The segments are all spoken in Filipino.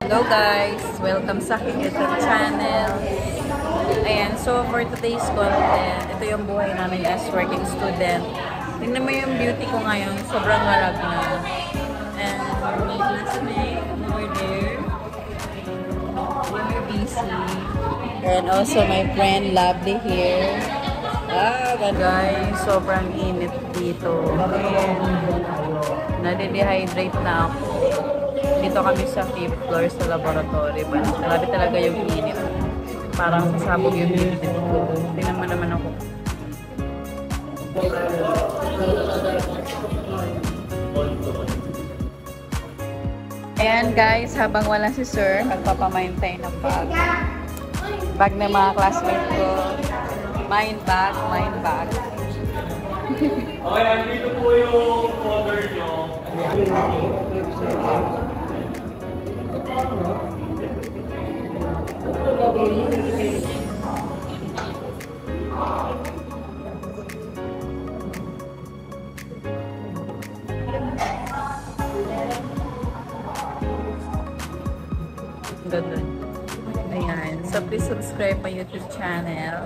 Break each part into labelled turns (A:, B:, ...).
A: Hello guys! Welcome sa aking YouTube channel. Ayan, so for today's content, ito yung buhay namin as working student. Tingnan mo yung beauty ko ngayon, sobrang marag na. And my classmate over there, very busy. And also my friend Lovely here. Guys, sobrang init dito. Nade-dehydrate na ako. Dito kami sa 5th floor sa laboratory. Grabe talaga yung init. Parang sasabog yung init ko. Tingnan mo naman ako. Ayan guys, habang wala si Sir, magpapamaintay ng bag. Bag ng mga classmates ko. Mind bag, mind bag.
B: Okay, andito po yung folder nyo.
A: Ganda. Ayan. So, please subscribe my YouTube channel.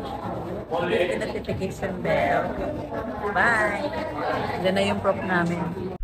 A: Hit the notification bell. Bye! Diyan na yung prop namin.